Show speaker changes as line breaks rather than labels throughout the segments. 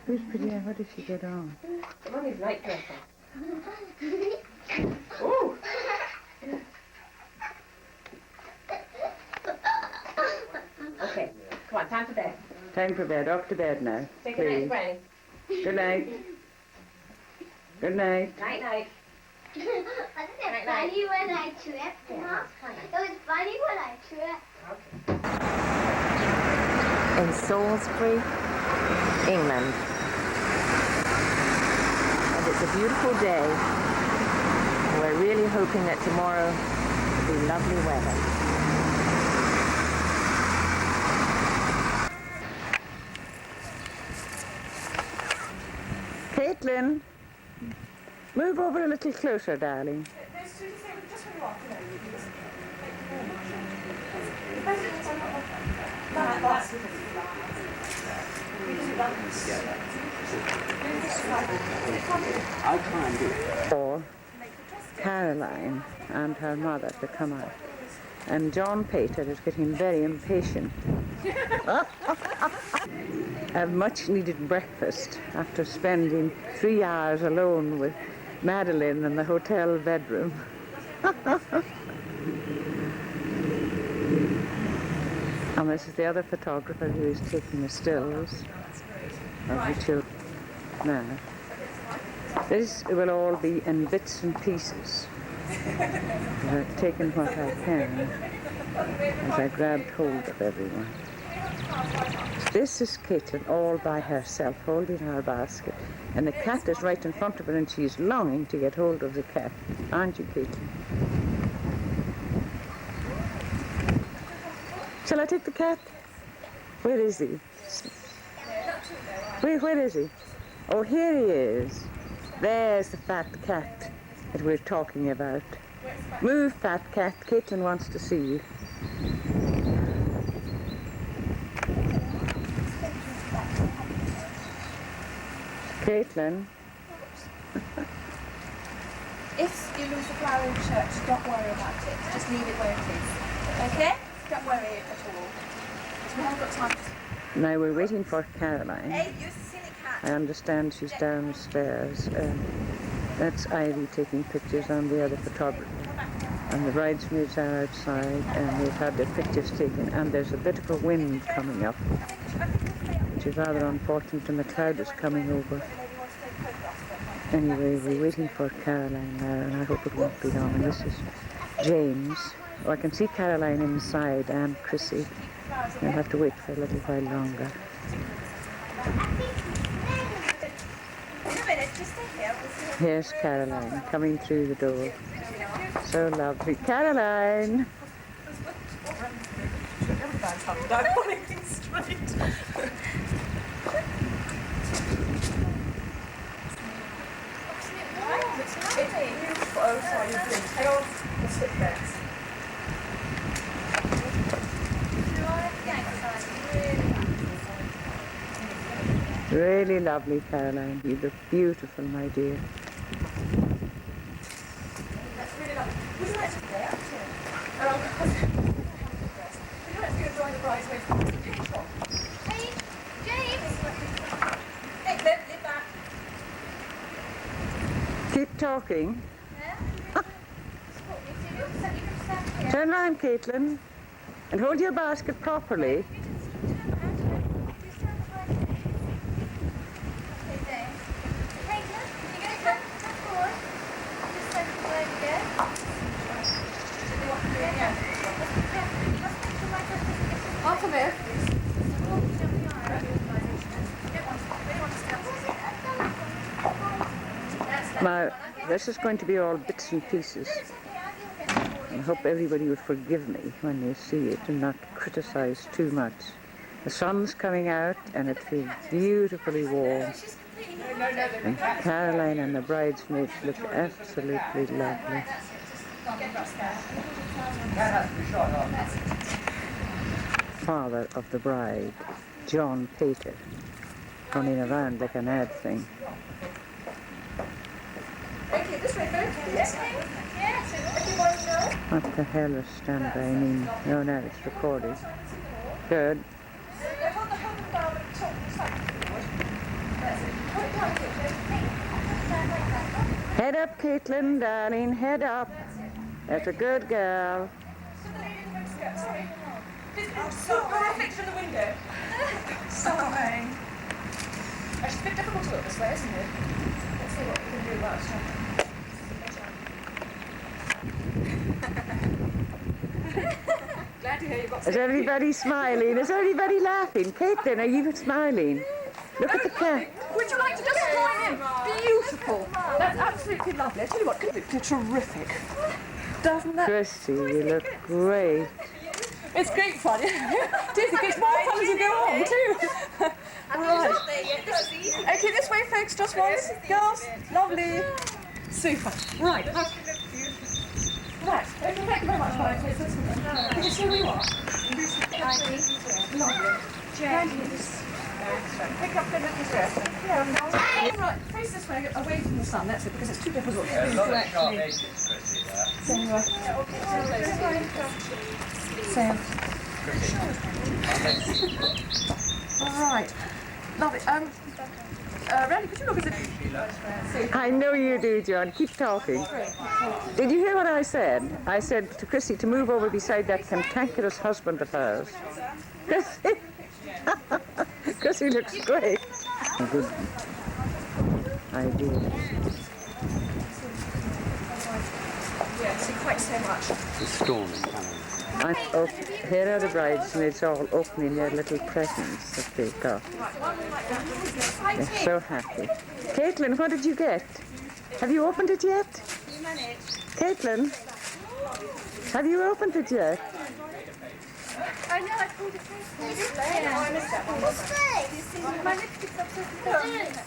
Who's pretty? What did she get on?
Mommy's night dresser. Ooh! Okay, come on, time for bed.
Time for bed. Off to bed now.
Say good night, Granny.
Good night. Good night.
Night, night.
Wasn't it funny when I tripped, Mom? It was funny when I tripped.
In Salisbury, England. And it's a beautiful day. And we're really hoping that tomorrow will be lovely weather.
Caitlin, move over a little closer, darling. For Caroline and her mother to come out. And John Pater is getting very impatient. A much needed breakfast after spending 3 hours alone with Madeline in the hotel bedroom. And this is the other photographer who is taking the stills of the children now. This will all be in bits and pieces. I've taken what I can as I grabbed hold of everyone. This is Caitlin all by herself holding her basket, and the cat is right in front of her and she's longing to get hold of the cat. Aren't you, Caitlin? Shall I take the cat? Where is he? Where is he? Oh, here he is. There's the fat cat that we're talking about. Move, fat cat. Caitlin wants to see you. Caitlin.
If you lose the flower in church, don't worry about it. Just leave it where it is. Okay? Don't worry at all. We haven't got time to...
Now we're waiting for Caroline.
Hey, you silly cat.
I understand she's downstairs. That's Ivy taking pictures on the other photographer. And the bridesmaids are outside and they've had their pictures taken, and there's a bit of a wind coming up, which is rather unfortunate, and the cloud is coming over. Anyway, we're waiting for Caroline now, and I hope it won't be long. And this is James. Oh, I can see Caroline inside and Chrissy. I'll have to wait for a little while longer. Here's Caroline coming through the door. So lovely. Caroline! Really lovely, Caroline. You look beautiful, my dear.
That's really lovely. Would you like to play up to? Would you like to go join the bridesmaids?
Hey, James!
Hey, live back.
Keep talking. Turn around, Caitlin, and hold your basket properly.
I'll come here.
Now, this is going to be all bits and pieces. I hope everybody will forgive me when they see it and not criticize too much. The sun's coming out and it feels beautifully warm. And Caroline and the bridesmaids look absolutely lovely. Father of the bride, John Pater, running around like an ad thing. What the hell is stand by mean? No, no, it's recorded. Good. Head up, Caitlin, darling, head up. That's a good girl.
Sorry. Please can you stop the reflection in the window? Sorry. It's a bit difficult to look this way, isn't it? Let's see what we can do about it. Glad to hear you've got
Is everybody smiling? Is everybody laughing? Caitlin, are you smiling? Look at the cat.
Would you like to just join in? Beautiful. That's absolutely lovely. I tell you what, you're terrific. Doesn't that?
Chrissy, you look great.
It's great fun. Do you think it's more fun as you go on too? Right. Okay, this way, folks. Just once. Girls, lovely. Super. Right. Right. Thank you very much, Mike. Can you see where you are? Lovely. James. Pick up the little dress. Yeah, right. Face this way, away from the sun. That's it, because it's too difficult to actually. Sam. All right. Lovely. Randy, could you look at it?
I know you do, John. Keep talking. Did you hear what I said? I said to Chrissy to move over beside that cantankerous husband of hers. Chrissy, Chrissy looks great. Good idea.
Yeah, see quite so much.
It's storming coming.
Here are the bridesmaids all opening their little presents that they got. They're so happy. Caitlin, what did you get? Have you opened it yet? Caitlin, have you opened it yet?
I know, I pulled it first. Yeah, I missed that one. My lipstick's upstairs.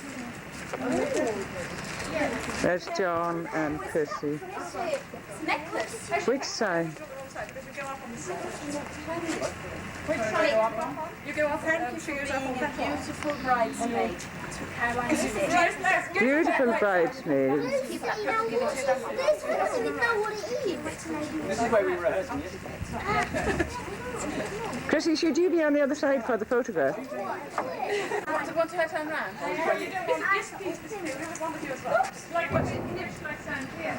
There's John and Chrissy. Which side?
Which side go up on? You go up. Thank you for being a beautiful bridesmaid.
Beautiful bridesmaids.
This is where we rehearsed, isn't it?
Chrissy, should you be on the other side for the photograph?
Want her to turn round? This piece, we would want to do as well. Like what should I stand here?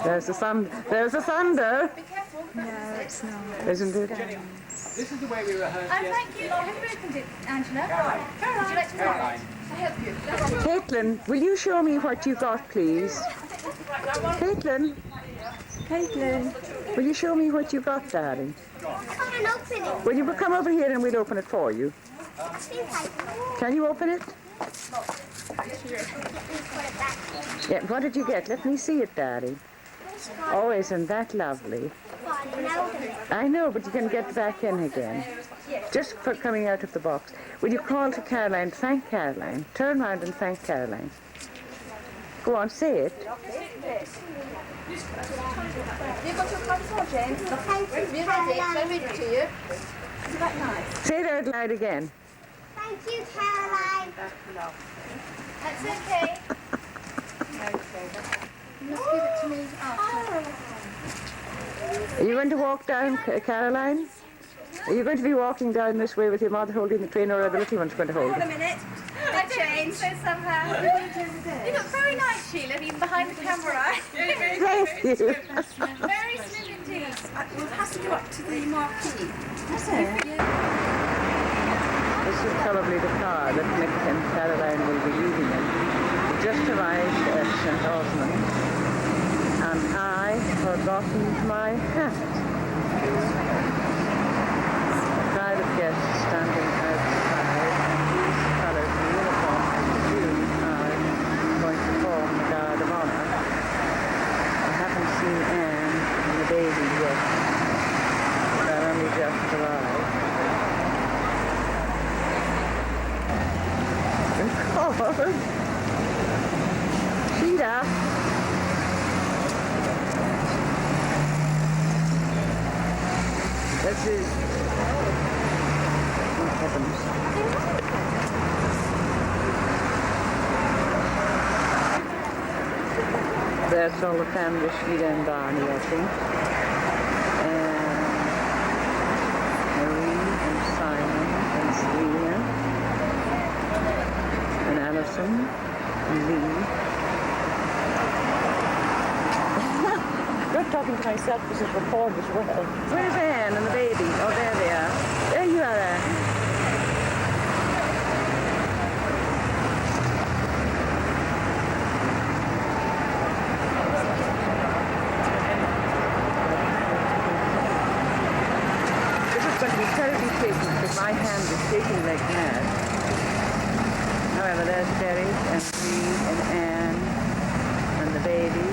There's the sun. There's the thunder.
Be careful.
No, it's not.
Isn't it?
This is the way we rehearsed.
Thank you. Have you opened it, Angela? Caroline. Would you like to
Caroline.
I help you.
Caitlin, will you show me what you got, please? Caitlin, will you show me what you got, darling?
Come and open it.
Will you come over here and we'll open it for you?
I think I can.
Can you open it?
Put it back in.
Yeah, what did you get? Let me see it, darling. Oh, isn't that lovely? I know, but you can get back in again. Just for coming out of the box. Will you call to Caroline, thank Caroline? Turn around and thank Caroline. Go on, say it.
You've got your cards on, James.
Thank you,
Shall I read
Caroline.
it to you? Isn't that nice?
Say it out loud again.
Thank you, Caroline.
That's okay.
Just give it to me after.
Are you going to walk down, Caroline? Are you going to be walking down this way with your mother holding the train, or are the little ones going to hold
Hold a
it?
minute. I changed. So somehow. You look very nice, Sheila, even behind the camera.
Thank you.
Very slim indeed. We'll have to go up to the marquee. That's it.
This is probably the car that Nick and Caroline will be leaving in. We just arrived at St. Osmond, and I forgotten my hat. A crowd of guests standing outside, and these fellows in uniform, I presume, are going to form the Guard of Honour. I haven't seen Anne and the baby yet. They're only just arrived. God. Sheila. This is... Oh, heavens. There's all the family, Sheila and Barney, I think. And Marie and Simon and Selena. And Alice
myself as a reporter as well.
Where's Anne and the baby? Oh, there they are. There you are, Anne. This is going to be terribly shaky because my hand is shaking like mad. However, there's Derek and Reed and Anne and the baby.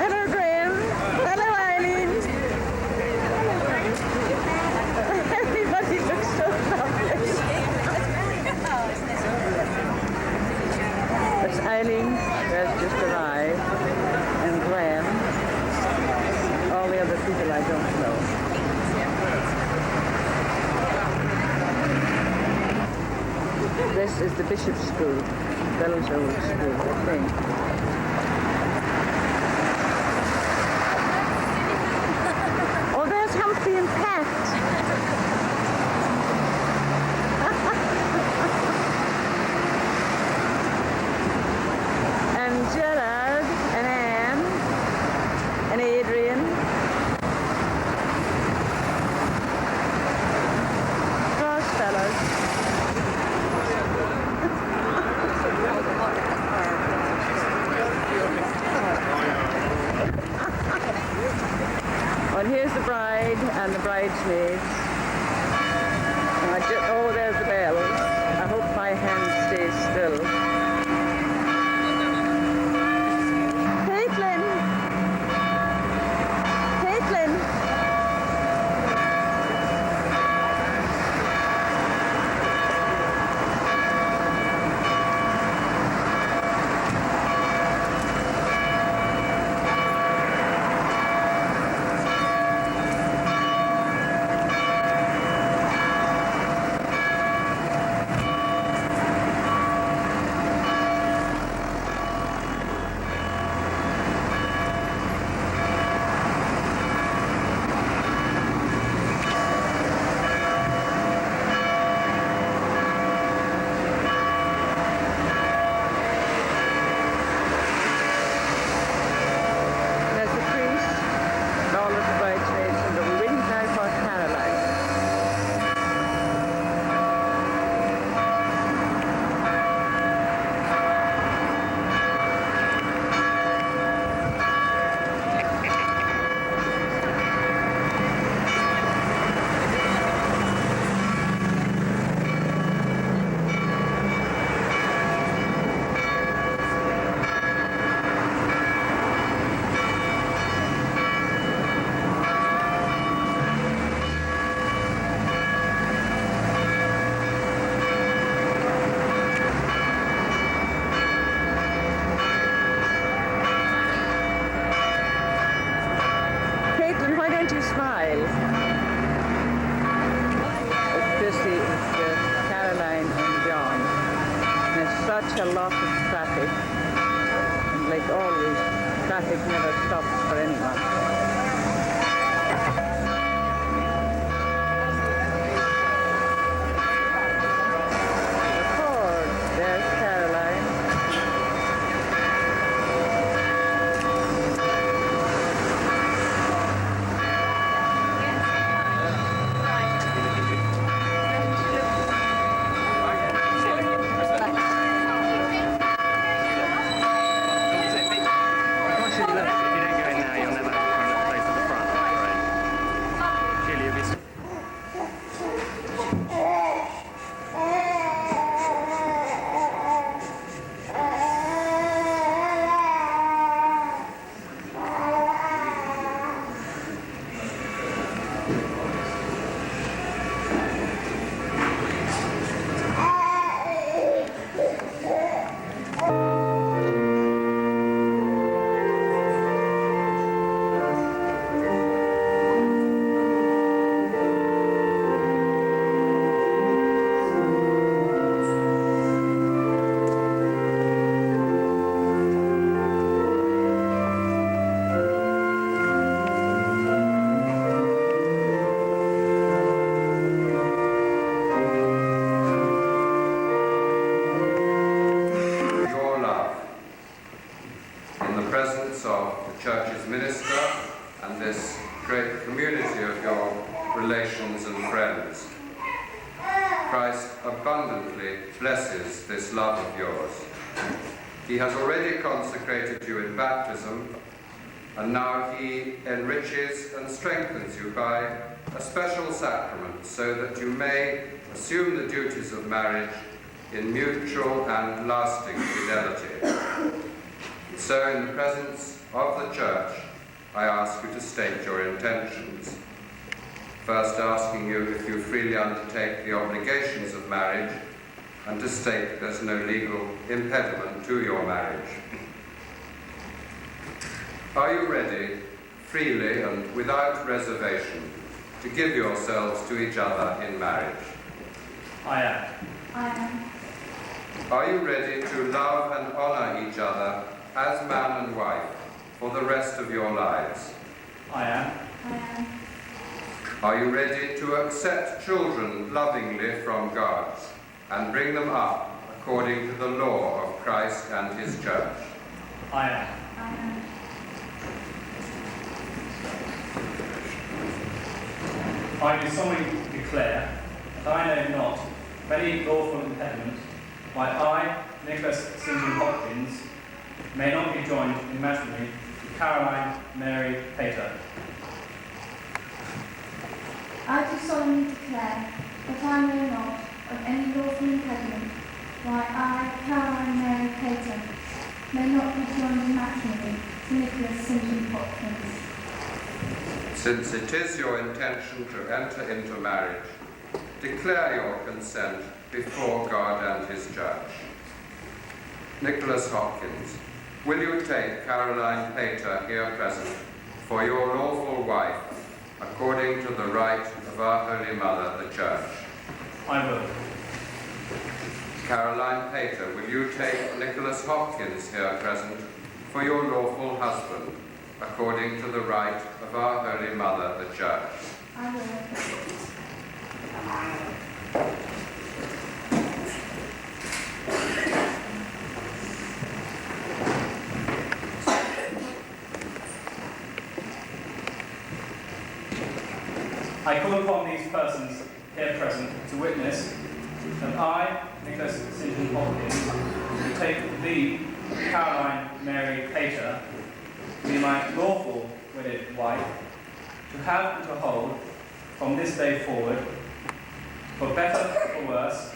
Hello, Graham. Hello, Eileen. Everybody looks so lovely. That's Eileen, who has just arrived, and Graham. All the other people I don't know. This is the Bishop's School, Bell's old school, I think. Oh, there's Humphrey and Pat. And Gerard and Anne and Adrian. Cross fellows. And here's the bride and the bridesmaids. Oh, there's the bells. I hope my hand stays still. Caitlin! Caitlin! There's the priest and all of the bridesmaids, and we're waiting now for Caroline. Caitlin, why don't you smile? Chrissy is Caroline and John. There's such a lot of traffic. And like always, traffic never stops for anyone. There's Caroline.
If you don't go in now, you'll never community of your relations and friends. Christ abundantly blesses this love of yours. He has already consecrated you in baptism, and now he enriches and strengthens you by a special sacrament so that you may assume the duties of marriage in mutual and lasting fidelity. So in the presence of the Church, I ask you to state your intentions. First asking you if you freely undertake the obligations of marriage, and to state there's no legal impediment to your marriage. Are you ready, freely and without reservation, to give yourselves to each other in marriage?
I am.
I am.
Are you ready to love and honour each other as man and wife for the rest of your lives?
I am.
I am.
Are you ready to accept children lovingly from God and bring them up according to the law of Christ and his Church?
I am.
I am.
I do solemnly declare that I know not of any lawful impediment why I, Nicholas St. Hopkins, may not be joined in matrimony to Caroline Mary Pater.
I do solemnly declare that I know not of any lawful impediment why I, Caroline Mary Pater, may not be joined in matrimony to Nicholas St. Hopkins.
Since it is your intention to enter into marriage, declare your consent before God and his Church. Nicholas Hopkins, will you take Caroline Pater here present for your lawful wife, according to the right of our Holy Mother, the Church?
I will.
Caroline Pater, will you take Nicholas Hopkins here present for your lawful husband, according to the right of our Holy Mother, the Church?
I will.
I call upon these persons here present to witness that I, Nicholas St. Hopkins, will take thee, Caroline Mary Pater, to be my lawful wedded wife, to have and to hold from this day forward, for better, for worse,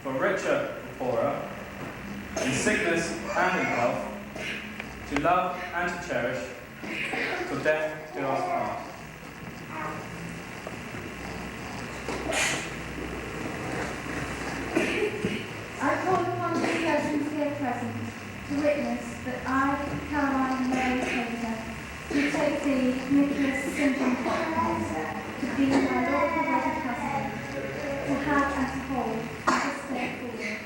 for richer, for poorer, in sickness and in health, to love and to cherish, till death do us part.
I call upon the persons here present to witness that I, Caroline Mary Pater, do take thee, Nicholas St. Hopkins, to be my lawful wedded husband, to have and to hold from this day forward,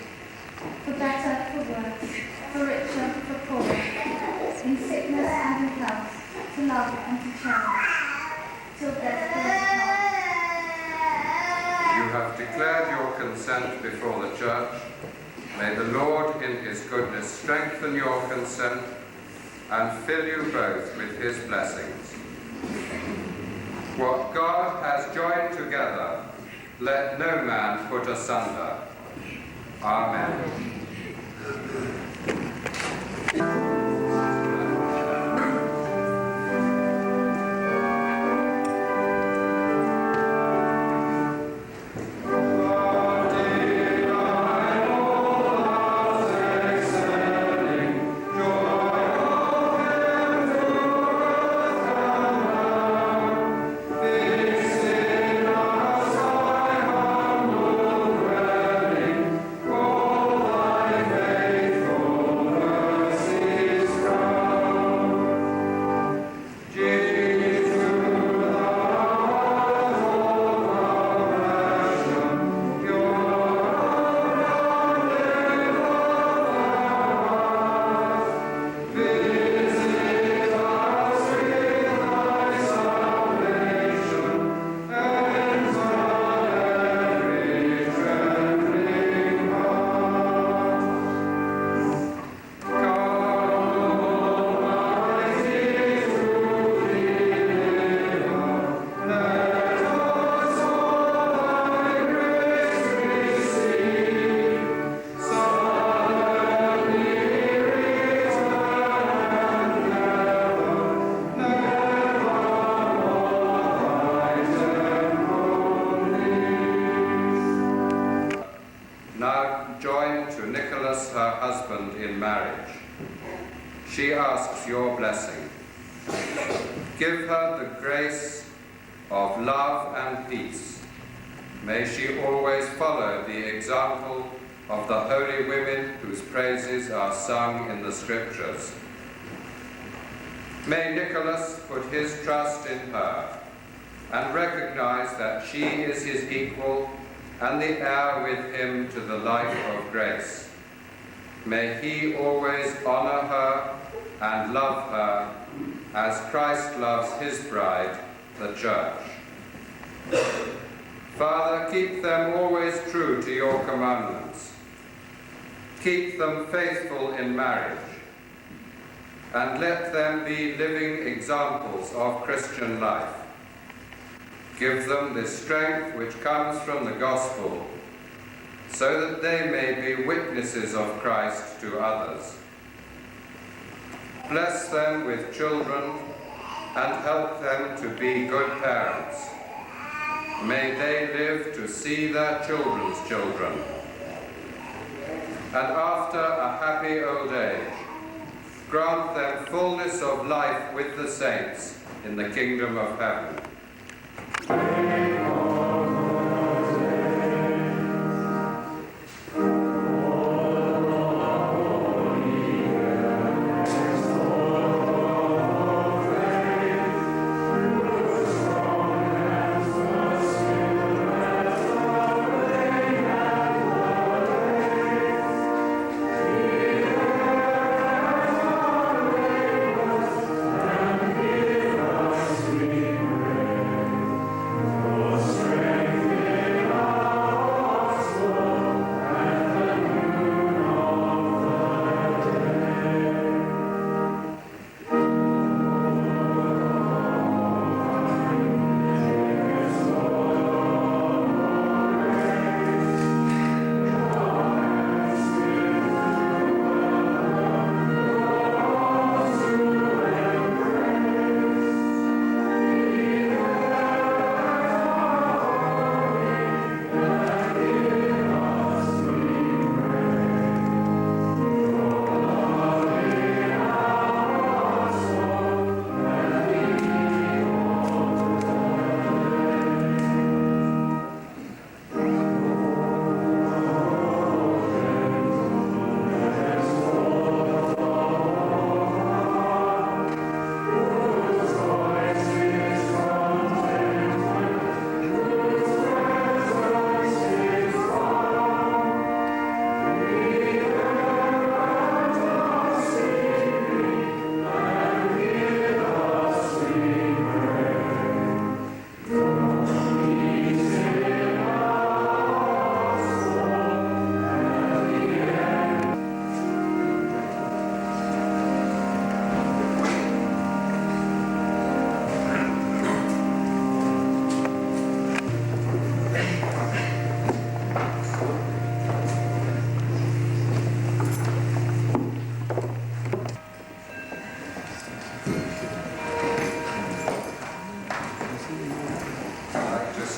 for better, for worse, for richer, for poorer, in sickness and in health, to love and to cherish, till death do us part.
You have declared your consent before the Church. May the Lord in his goodness strengthen your consent and fill you both with his blessings. What God has joined together, let no man put asunder. Amen. her husband in marriage. She asks your blessing. Give her the grace of love and peace. May she always follow the example of the holy women whose praises are sung in the Scriptures. May Nicholas put his trust in her and recognize that she is his equal and the heir with him to the life of grace. May he always honor her and love her as Christ loves his bride, the Church. Father, keep them always true to your commandments. Keep them faithful in marriage, and let them be living examples of Christian life. Give them the strength which comes from the gospel, so that they may be witnesses of Christ to others. Bless them with children and help them to be good parents. May they live to see their children's children. And after a happy old age, grant them fullness of life with the saints in the kingdom of heaven.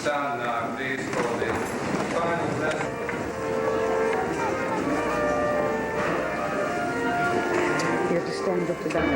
Stand now, please, for the final lesson.
You have to stand up to that.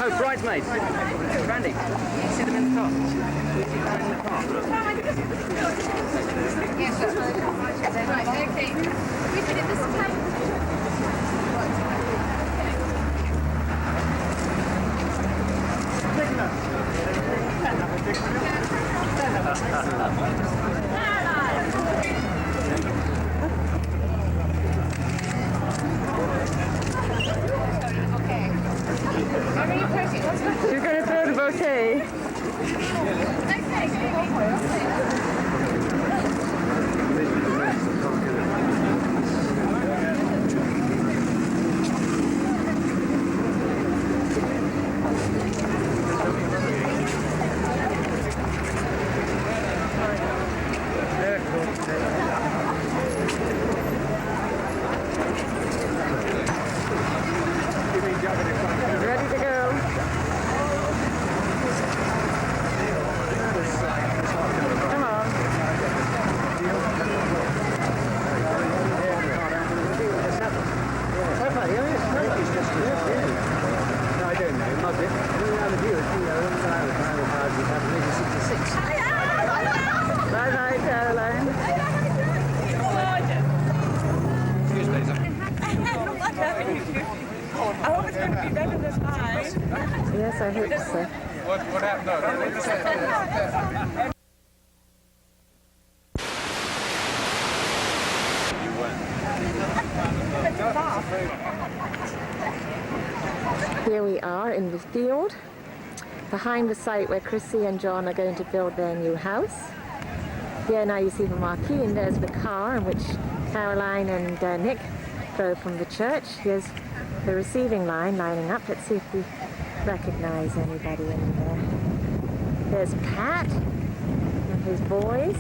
Oh, bridesmaids. Randy, see them in the car.
Right, okay. We did it this time.
Okay. Ready to go. Come on. Bye bye, Caroline.
I hope it's going to be better than mine.
Yes, I hope so.
What happened? No,
Here we are in the field, behind the site where Chrissy and John are going to build their new house. Here now you see the marquee, and there's the car in which Caroline and Nick drove from the church. Here's the receiving line lining up. Let's see if we recognize anybody in there. There's Pat and his boys.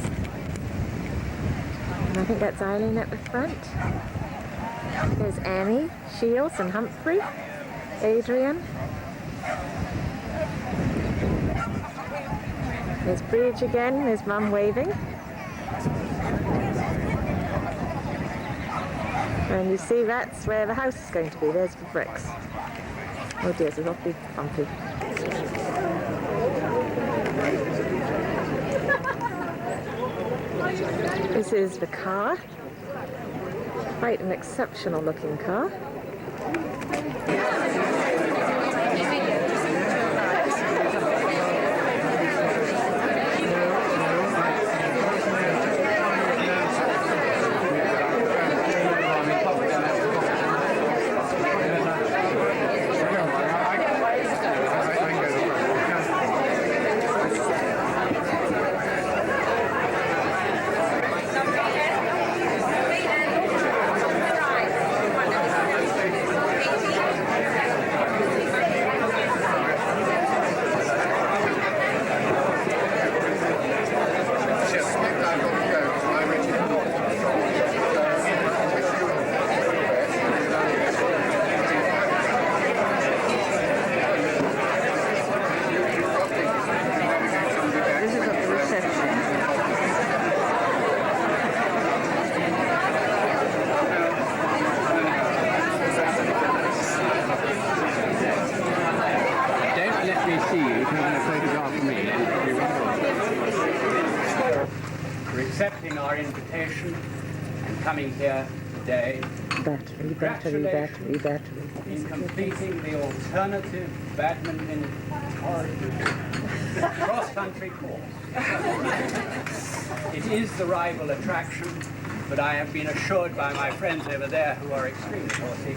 And I think that's Eileen at the front. There's Annie, Shields and Humphrey, Adrian. There's Bridge again, there's Mum waving. And you see that's where the house is going to be, there's the bricks. Oh dear, it's awfully bumpy. This is the car. Quite an exceptional looking car.
Accepting our invitation and coming here today.
Battery.
In completing the alternative badminton cross-country course. It is the rival attraction, but I have been assured by my friends over there who are extremely horsey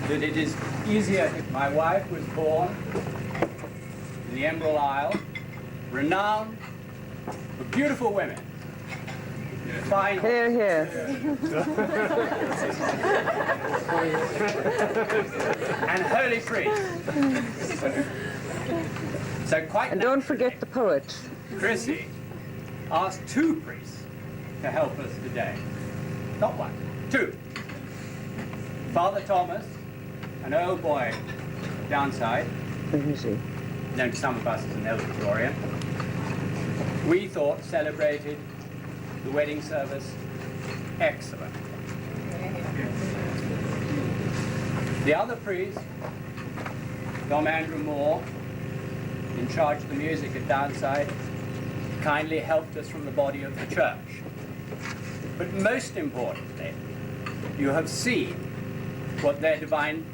that it is easier. My wife was born in the Emerald Isle, renowned for beautiful women. Fine.
Here.
And holy priests. So quite.
And don't forget the poet.
Chrissy asked 2 priests to help us today. Not 1, 2. Father Thomas, an old boy downside, known to some of us as an El Victorian, we thought celebrated the wedding service excellent. The other priest, Dom Andrew Moore, in charge of the music at Downside, kindly helped us from the body of the church. But most importantly, you have seen what their divine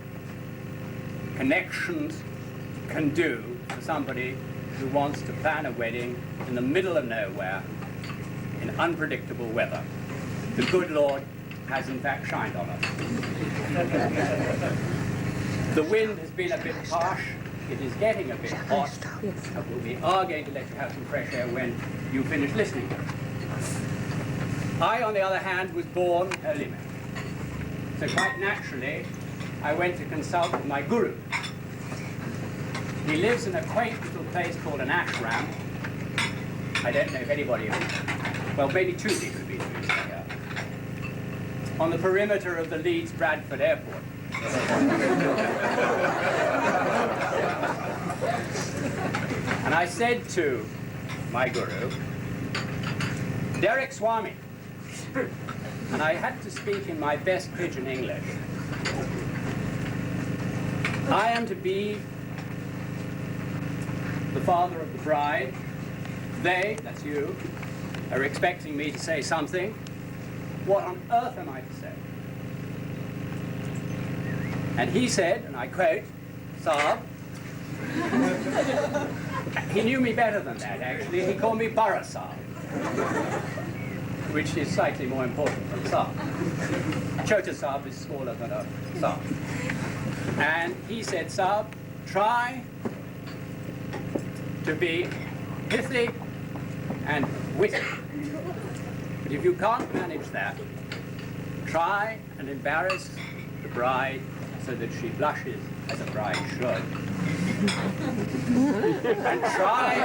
connections can do for somebody who wants to plan a wedding in the middle of nowhere in unpredictable weather. The good Lord has in fact shined on us. The wind has been a bit harsh it is getting a bit hot, but we are going to let you have some fresh air when you finish listening. I, on the other hand, was born a layman. So quite naturally, I went to consult with my guru. He lives in a quaint little place called an ashram. I don't know if anybody, well, maybe 2 people have been to it here. On the perimeter of the Leeds Bradford Airport. And I said to my guru, Derek Swami, and I had to speak in my best pidgin English. I am to be the father of the bride. They, that's you, are expecting me to say something. What on earth am I to say? And he said, and I quote, Saab. He knew me better than that, actually. He called me Bara Saab, which is slightly more important than Saab. Chota Saab is smaller than a Saab. And he said, Saab, try to be pithy and witty. But if you can't manage that, try and embarrass the bride so that she blushes as a bride should. And try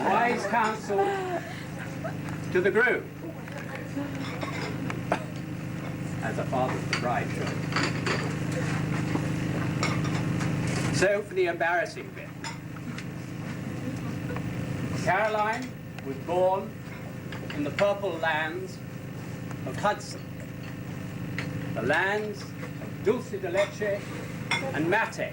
wise counsel to the groom as a father of the bride should. So for the embarrassing bit. Caroline was born in the purple lands of Hudson, the lands of dulce de leche and mate.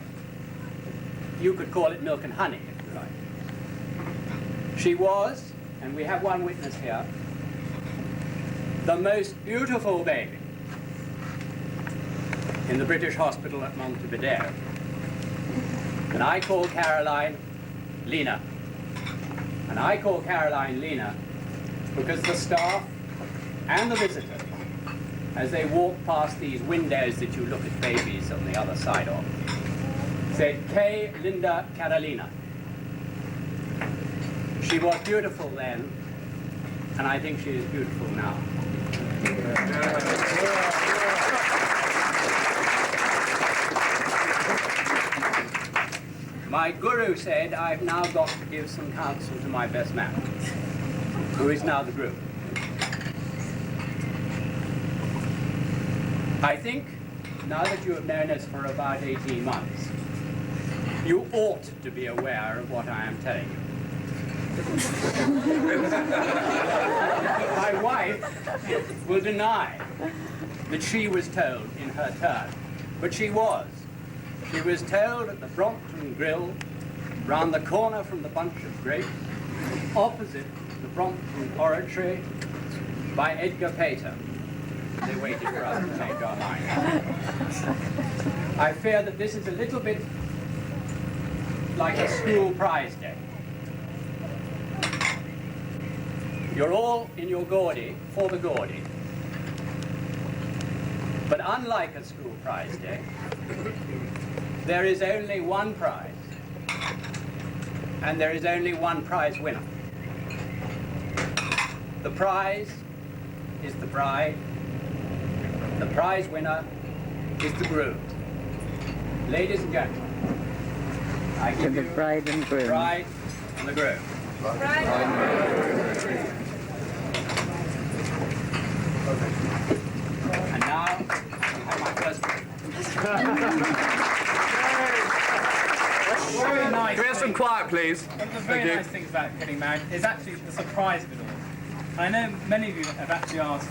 You could call it milk and honey, if you like. She was, and we have one witness here, the most beautiful baby in the British hospital at Montevideo. And I call Caroline Lena. And I call Caroline Lena because the staff and the visitors, as they walk past these windows that you look at babies on the other side of, said, K. Linda Carolina. She was beautiful then, and I think she is beautiful now. My guru said I've now got to give some counsel to my best man, who is now the groom. I think, now that you have known us for about 18 months, you ought to be aware of what I am telling you. My wife will deny that she was told in her turn, but she was. She was told at the Brompton Grill, round the corner from the bunch of grapes, opposite the Brompton Oratory, by Edgar Pater. They waited for us to change our mind. I fear that this is a little bit like a school prize day. You're all in your gaudy for the gaudy. But unlike a school prize day, there is only one prize. And there is only one prize winner. The prize is the bride. The prize winner is the groom. Ladies and gentlemen, I give you
the bride and groom.
The bride and the groom. And now, I have my first one.
Very nice.
Can we have some quiet, please?
One of the very nice things about getting married is actually the surprise of it all. I know many of you have actually asked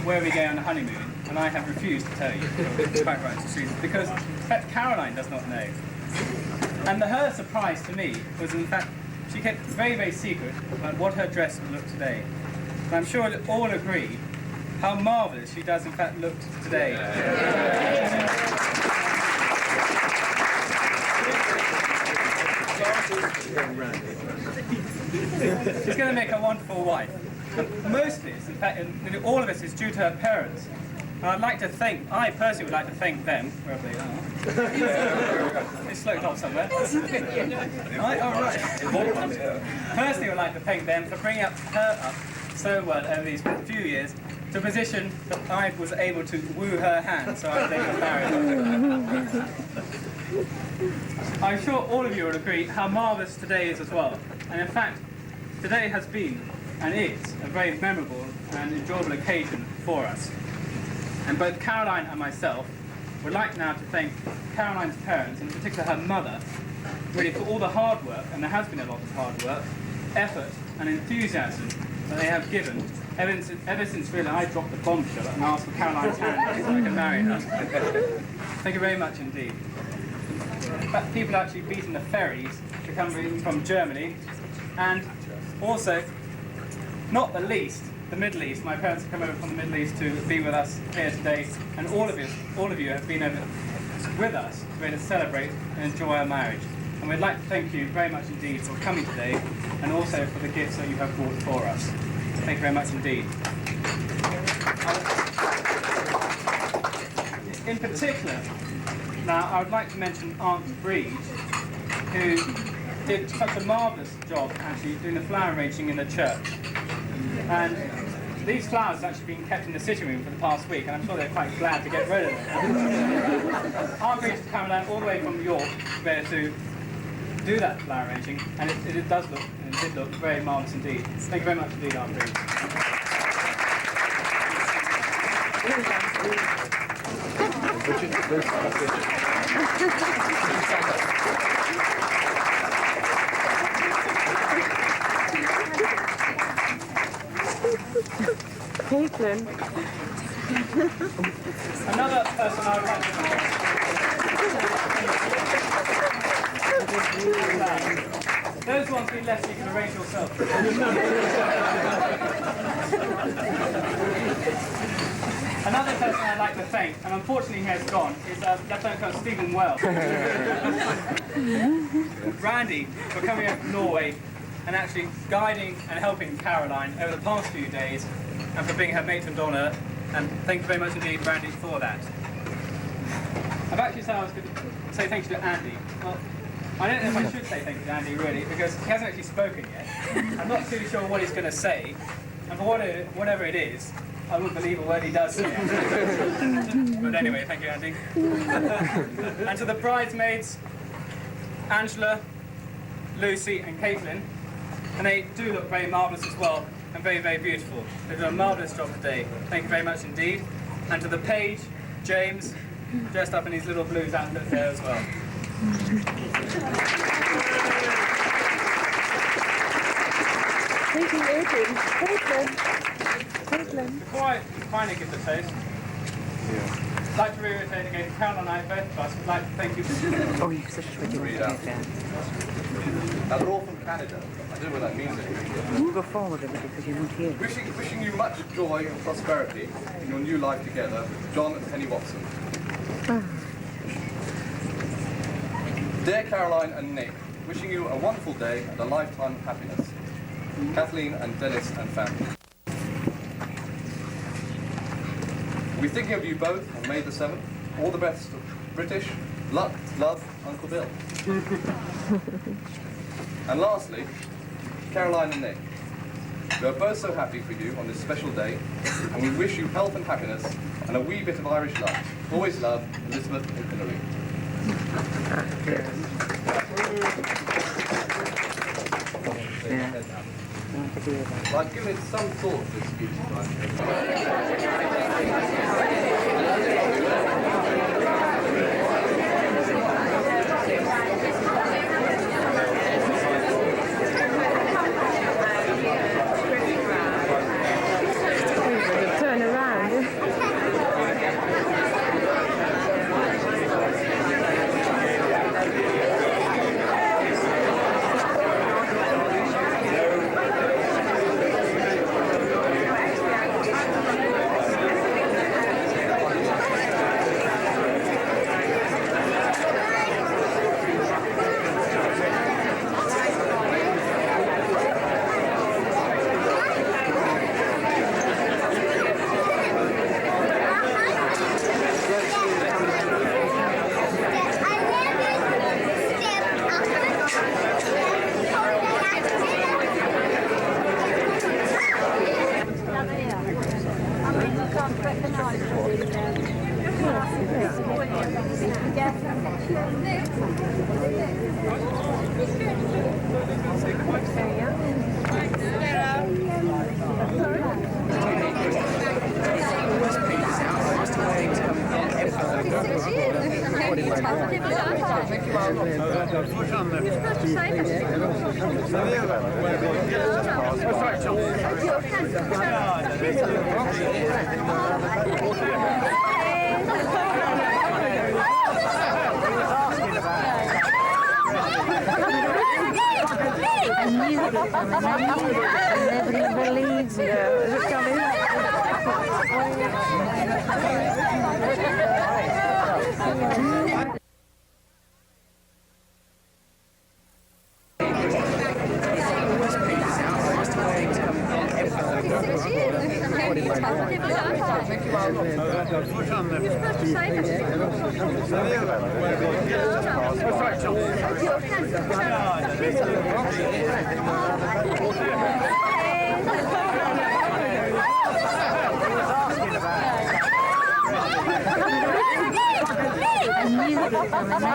where we go on the honeymoon, and I have refused to tell you, for quite righteous reasons, because in fact Caroline does not know. And her surprise to me was in fact she kept very, very secret about what her dress would look today. And I'm sure you'll all agree how marvellous she does in fact look today. She's going to make a wonderful wife. And most of this, in fact, all of this is due to her parents, And I personally would like to thank them, wherever they are. They sloped off somewhere. Right, all right. Personally, I would like to thank them for bringing her up so well over these few years to a position that I was able to woo her hand, so I was able to marry her. I'm sure all of you will agree how marvellous today is as well. And in fact, today has been and is a very memorable and enjoyable occasion for us. And both Caroline and myself would like now to thank Caroline's parents, and in particular her mother, really for all the hard work, and there has been a lot of hard work, effort and enthusiasm that they have given ever since really I dropped the bombshell and asked for Caroline's hand so I can marry her. Thank you very much indeed. But people are actually beating the ferries to come in from Germany, and also, not the least, the Middle East. My parents have come over from the Middle East to be with us here today, and all of you have been over with us to be able to celebrate and enjoy our marriage. And we'd like to thank you very much indeed for coming today, and also for the gifts that you have brought for us. Thank you very much indeed. In particular, now I would like to mention Aunt Breed, who did such a marvellous job actually doing the flower arranging in the church. And these flowers have actually been kept in the sitting room for the past week, and I'm sure they're quite glad to get rid of them. Aunt Breed has come down all the way from York there to do that flower arranging, and it did look very marvellous indeed. Thank you very much indeed, Aunt Breed.
Caitlin.
Another person I would like to those ones we left, you can arrange yourself. Another person I'd like to thank, and unfortunately he has gone, is Lieutenant Colonel Stephen Wells. Randy, for coming over from Norway and actually guiding and helping Caroline over the past few days, and for being her matron d'honour, and thank you very much indeed, Randy, for that. I've actually said I was going to say thank you to Andy. Well, I don't know if I should say thank you to Andy, really, because he hasn't actually spoken yet. I'm not too sure what he's going to say, and for whatever it is, I wouldn't believe a word he does say. But anyway, thank you, Andy. And to the bridesmaids, Angela, Lucy and Caitlin, and they do look very marvellous as well, and very, very beautiful. They've done a marvellous job today. Thank you very much indeed. And to the page, James, dressed up in his little blues outfit there as well.
Thank you, Adrian. Caitlin.
Before I finally give the toast, I'd like to reiterate again, Carol and I, both of us, would like to thank you.
Oh, you're such a pretty one.
Now they're all from Canada. I don't know what that means.
You go forward a bit because you won't hear.
Wishing you much joy and prosperity in your new life together, John and Penny Watson. Dear Caroline and Nick, wishing you a wonderful day and a lifetime of happiness. Kathleen and Dennis and family. We're thinking of you both on May the 7th. All the best of British. Luck, love, Uncle Bill. And lastly, Caroline and Nick. We are both so happy for you on this special day, and we wish you health and happiness and a wee bit of Irish love. Always love, Elizabeth and Hilary.
Yeah.
Well, I've given it some thought, this speech.
Turn around.
I knew it was coming. I never even believed it. Is it coming? I knew it was coming. I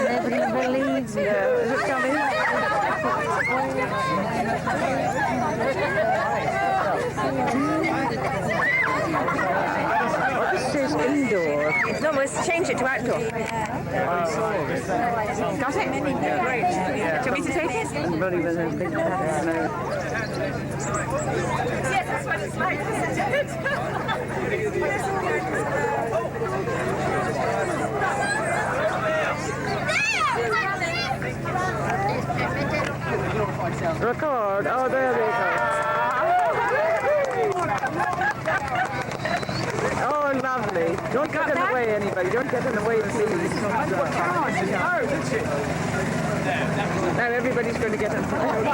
never even believed it. Is it coming? This says indoor.
No, let's change it to outdoor. Got it? Great. Do you want me to take it?
I'm not even a big pattern. No.
Yes, that's what it's like, isn't it?
Record. Oh, there they go. Oh, lovely. Don't get in the way, anybody. Don't get in the way, please. Now everybody's going to get in front of me.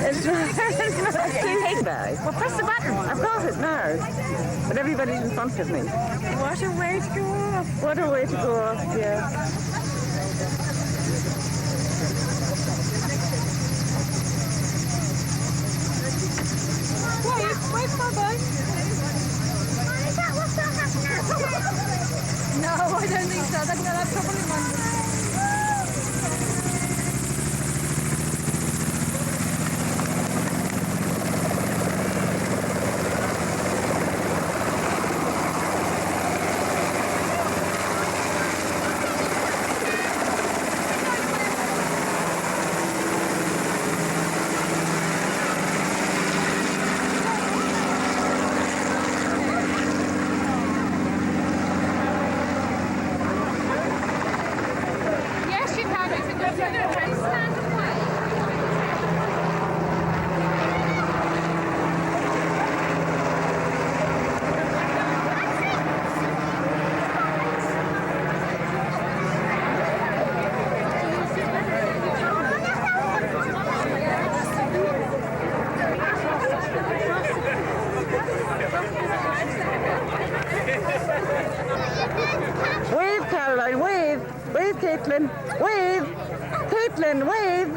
It's not bag.
Well, press the button.
I've got it now. But everybody's in front of me.
What a way to go off.
What a way to go off, yeah.
Where's my bike?
Is that what's going to happen now?
No, I don't think so. They're going to have trouble in London.
Wave, Caroline, wave. Wave, Caitlin. Wave. Caitlin, wave.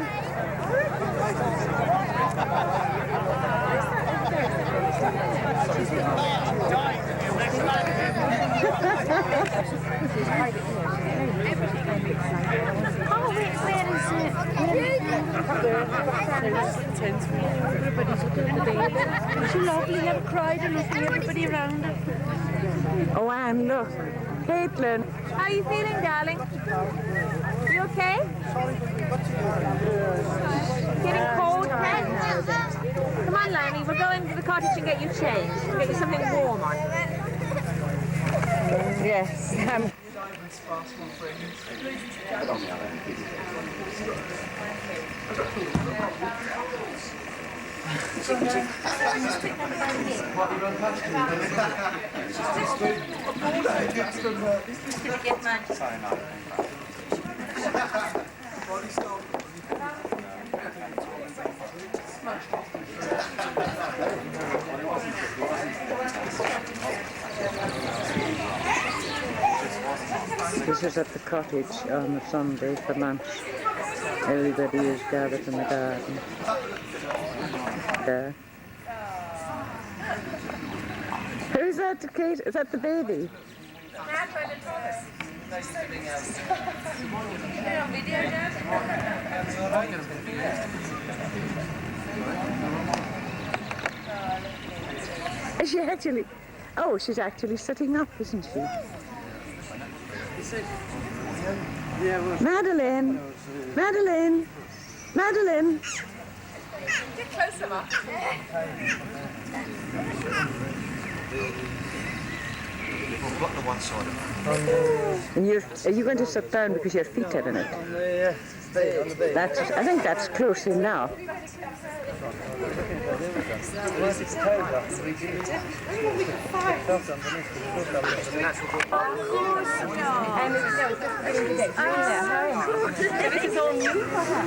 Oh, wait, where is it? Everybody's looking at the baby. She's lovely, never cried and looking everybody around her.
Oh, Anne, look. Caitlin.
How are you feeling, darling? You okay? Getting cold, Ken? Come on, Lanny, we'll go into the cottage and get you changed. Get you something warm on.
Yes. This is at the cottage on a Sunday for lunch. Everybody is gathered in the garden. There. Who's that, Kate? Is that the baby? Is she actually? Oh, she's actually sitting up, isn't she? Madeline! Madeline! Madeline!
Get closer, Mark.
We've got the one side of it.
And are you going to sit down because your feet are in it?
On the bed.
I think that's close enough.
Once it's cold up, we do it.
This is all new for her.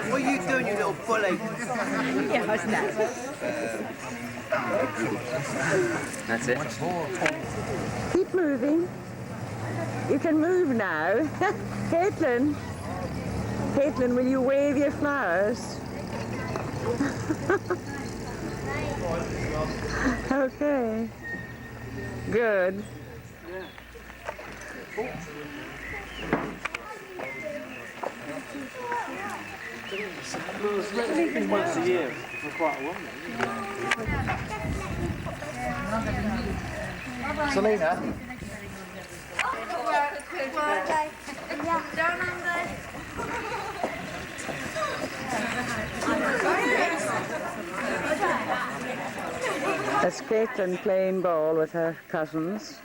What are you doing, you little bully?
Yeah, what's that?
That's it.
Keep moving. You can move now. Caitlin. Caitlin, will you wave your flowers? Okay. Good.
Once a year for quite a while.
Selena?
That's Caitlin playing ball with her cousins.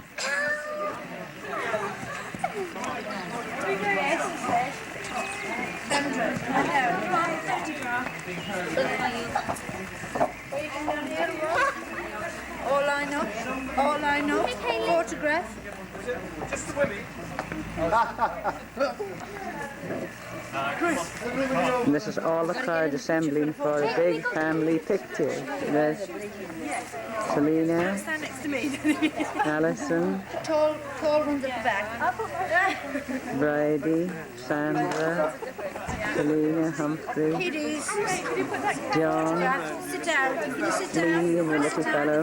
All I know, photograph.
And this is all the crowd assembling for a big family picture. There's Selena,
Stand next to me.
Tall
Alison,
ones at the back.
Bridie, Sandra, Selena, Humphrey,
Kiddies.
John,
Sit down. Can you sit down?
Lee and the little fellow,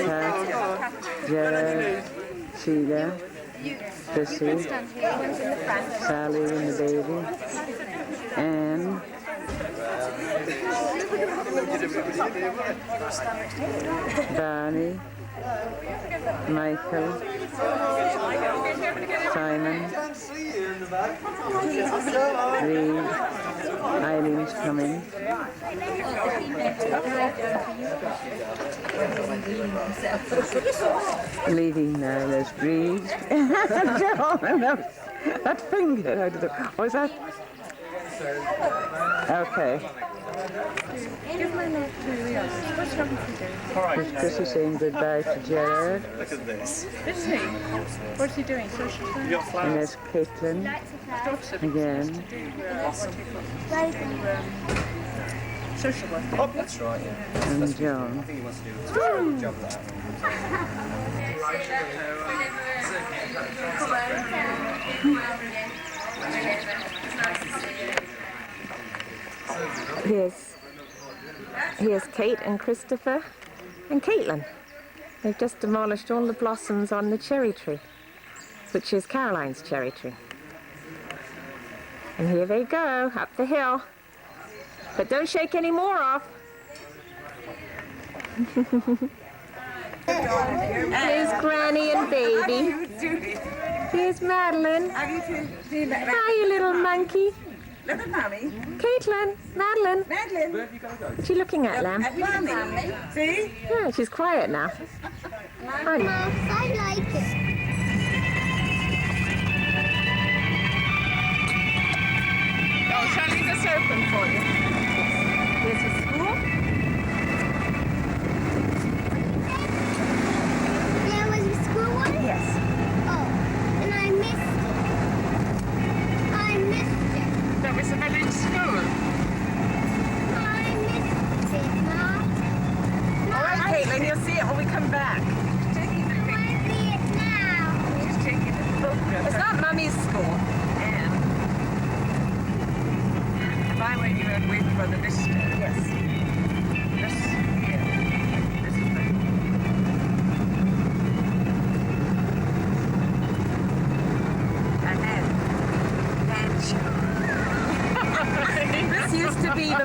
Pat, Gerard, Sheila, Chrissy, Sally and the baby, Anne, Barney, Michael, Simon, Reed, Eileen's coming. Leaving now, there's Reed. That finger, how did it, was that? Okay. Is Chrissy saying goodbye to Gerard?
Look at this.
Is he? What's he doing? Social
You got
And
flowers.
there's Caitlin again.
social work.
Oh, that's right, yeah.
And John.
I think he wants to do a job of that.
Here's Kate and Christopher and Caitlin. They've just demolished all the blossoms on the cherry tree, which is Caroline's cherry tree. And here they go, up the hill. But don't shake any more off. Here's Granny and Baby. Here's Madeline.
How do you feel that?
Hi, you little monkey.
Look at Mammy.
Caitlin, Madeline.
Madeline.
What's she looking at, Lamb?
At Mammy. See?
Yeah, she's quiet now. Hi.
I like it.
Oh, shall I leave this open for you? Here's the school.
There was a school one?
Yes.
Oh, and I missed it. I missed it.
That was the village school.
I missed it, Mom.
All right, Caitlin, you'll see it when we come back.
I want to see it now.
Just taking a photograph.
It's not Mummy's school.
If I were you, I'd wait for the visitor.
Yes.
This, yeah. This is the...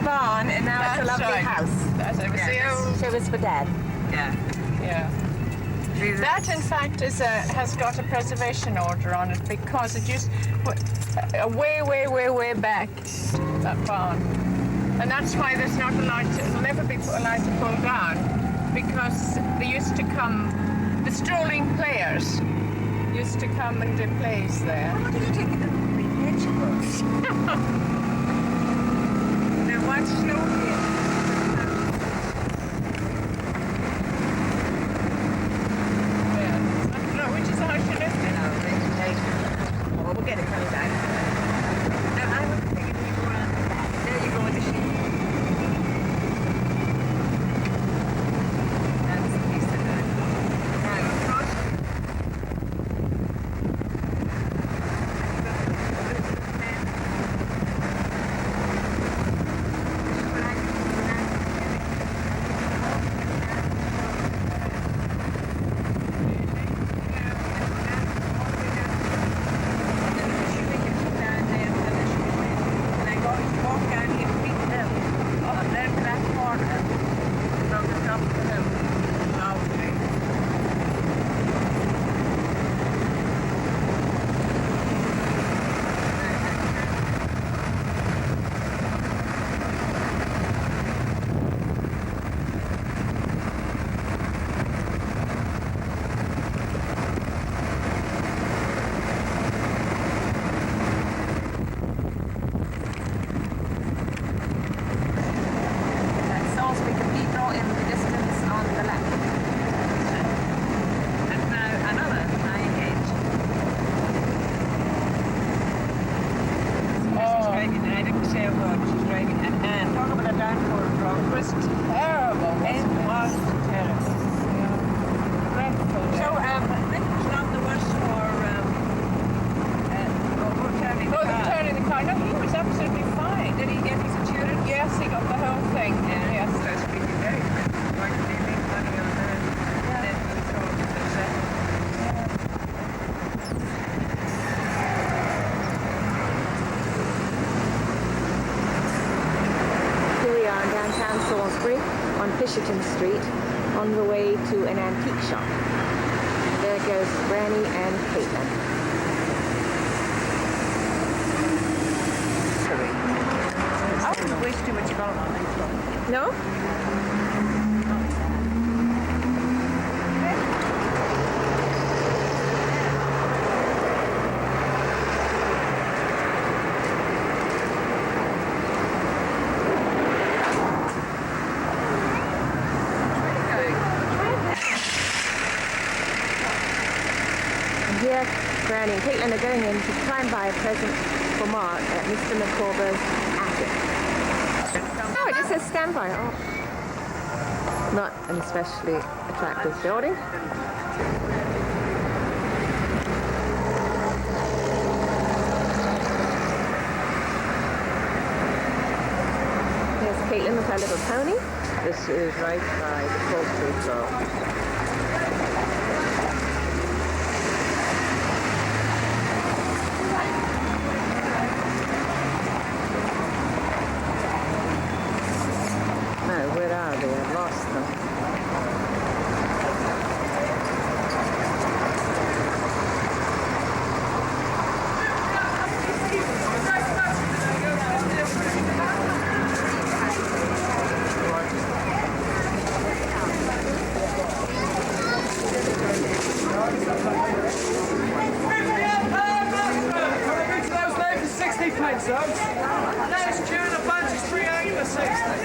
barn, and now it's a
That's
lovely
right.
house.
That's it. It was the old.
Show us for Dad.
Yeah. That, in fact, has got a preservation order on it because it used way back, that barn. And that's why there's not allowed to, it'll never be allowed to pull down, because they used to come, the strolling players used to come and do plays there.
What did you take the vegetables?
Now watch slowly. Which is how she lived in.
Oh, we'll get it coming back. Now, I was thinking we go around the back. There you go with the sheep. That's the piece of that. Now, across.
Fisherton Street on the way to an antique shop. There goes Granny and Caitlin.
I wouldn't waste too much time on it.
No? Granny and Caitlin are going in to try and buy a present for Mark at Mr. McCorber's attic. Oh, it just says standby. Oh. Not an especially attractive building. Here's Caitlin with her little pony.
This is right by the poultry club. Where are they? I've lost them.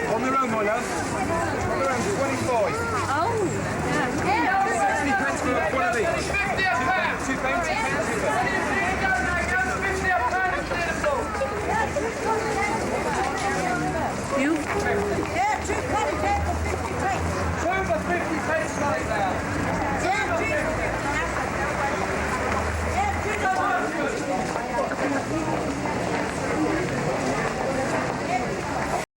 On their own, my love. On their own, 25.